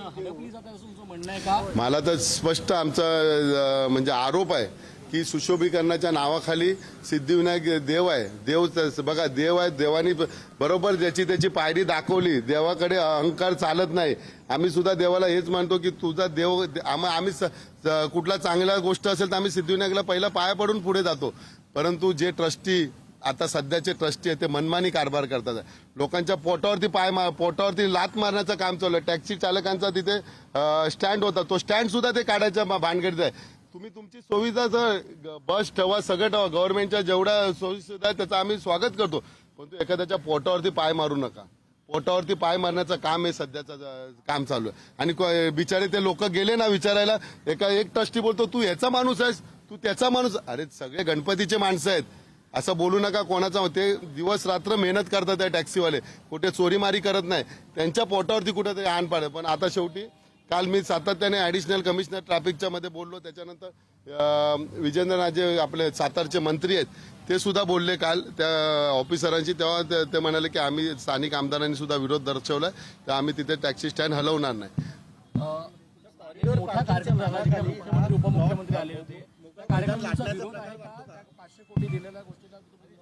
हडपली जाते असं तुमचं म्हणणं आहे का? मला तर स्पष्ट आमचा म्हणजे आरोप आहे की सुशोभीकरणाच्या नावाखाली सिद्धिविनायक देव आहे. देव बघा, देव आहे, देवानी बरोबर ज्याची त्याची पायरी दाखवली. देवाकडे अहंकार चालत नाही. आम्ही सुद्धा देवाला हेच मानतो की तुझा देव आम्ही कुठला चांगला गोष्ट असेल तर आम्ही सिद्धिविनायकला पहिला पाया पडून पुढे जातो. परंतु जे ट्रस्टी आता सध्याचे ट्रस्टी आहेत ते मनमानी कारभार करतात. लोकांच्या पोटावरती लात मारण्याचं काम चालू आहे. टॅक्सी चालकांचा तिथे स्टँड होता, तो स्टँड सुद्धा ते काढायच्या भानगडीत आहे. तुम्ही तुमची सुविधा बस ठेवा, सगळं ठेवा, गव्हर्नमेंटच्या जेवढ्या सोयीसुविधा आहे त्याचं आम्ही स्वागत करतो. परंतु एखाद्याच्या पोटावरती पाय मारू नका. पोटावरती पाय मारण्याचं काम हे सध्याचं काम चालू आहे. आणि बिचारे ते लोक गेले ना विचारायला, एक ट्रस्टी बोलतो तू ह्याचा माणूस आहेस, तू त्याचा माणूस. अरे सगळे गणपतीचे माणसं आहेत, असं बोलू नका कोणाचा. ते दिवस रात्र मेहनत करतात आहे टॅक्सीवाले, कुठे चोरीमारी करत नाही. त्यांच्या पोटावरती कुठेतरी आण पाडे. पण आता शेवटी काल मी सातत्याने ऍडिशनल कमिशनर ट्रॅफिकच्या मध्ये बोललो. त्याच्यानंतर विजेंद्रनाथ जे आपले सातारचे मंत्री आहेत ते सुद्धा बोलले काल त्या ऑफिसरांशी. तेव्हा ते म्हणाले की आम्ही स्थानिक आमदारांनी सुद्धा विरोध दर्शवलाय, तर आम्ही तिथे टॅक्सी स्टँड हलवणार नाही. मोठा कार्यक्रम झाला जिथे मुख्यमंत्री उपमुख्यमंत्री आले होते. कार्यक्रमाचा विरोध आहे का? 500 कोटी दिलेल्या गोष्टीला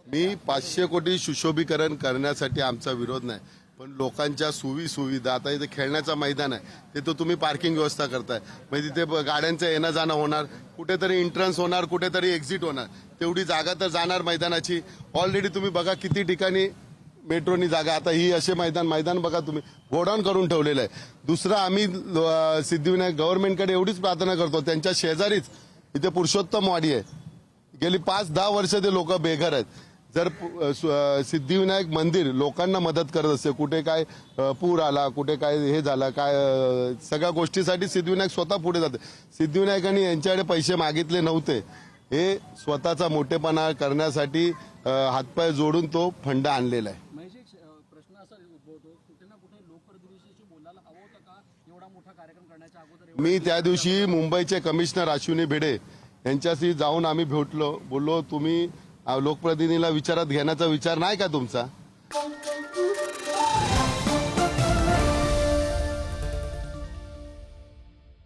मी 500 कोटी सुशोभीकरण करण्यासाठी आमचा विरोध नाही, पण लोकांच्या सुविधा, आता इथे खेळण्याचं मैदान आहे, तिथं तुम्ही पार्किंग व्यवस्था करताय, म्हणजे तिथे गाड्यांचं येणं जाणं होणार, कुठेतरी एंट्रन्स होणार, कुठेतरी एक्झिट होणार, तेवढी जागा तर जाणार मैदानाची. ऑलरेडी तुम्ही बघा किती ठिकाणी मेट्रोनी जागा, आता ही असे मैदान बघा तुम्ही गोडाऊन करून ठेवलेलं आहे. दुसरं आम्ही सिद्धिविनायक गव्हर्नमेंटकडे एवढीच प्रार्थना करतो, त्यांच्या शेजारीच इथे पुरुषोत्तम वाडी आहे. गेली 5-10 वर्ष ते लोक बेघर आहेत. जर सिद्धिविनायक मंदिर लोकांना मदत करत असते, कुठे काय पूर आला, कुठे काय हे झालं, काय सगळ्या गोष्टीसाठी सिद्धिविनायक स्वतः पुढे जाते. सिद्धिविनायकांनी यांच्याकडे पैसे मागितले नव्हते, हे स्वतःचा मोठेपणा करण्यासाठी हातपाय जोडून तो फंड आणलेला आहे. प्रश्न असा उद्भवतो, कुठे ना कुठे लोकप्रतिनिधीशी बोलायला हवं होतं का? एवढा मोठा कार्यक्रम करण्याच्या अगोदर मी त्या दिवशी मुंबईचे कमिशनर अश्विनी भिडे यांच्याशी जाऊन आम्ही बोललो, तुम्ही लोकप्रतिनिधीला विचारात घेण्याचा विचार नाही का तुमचा?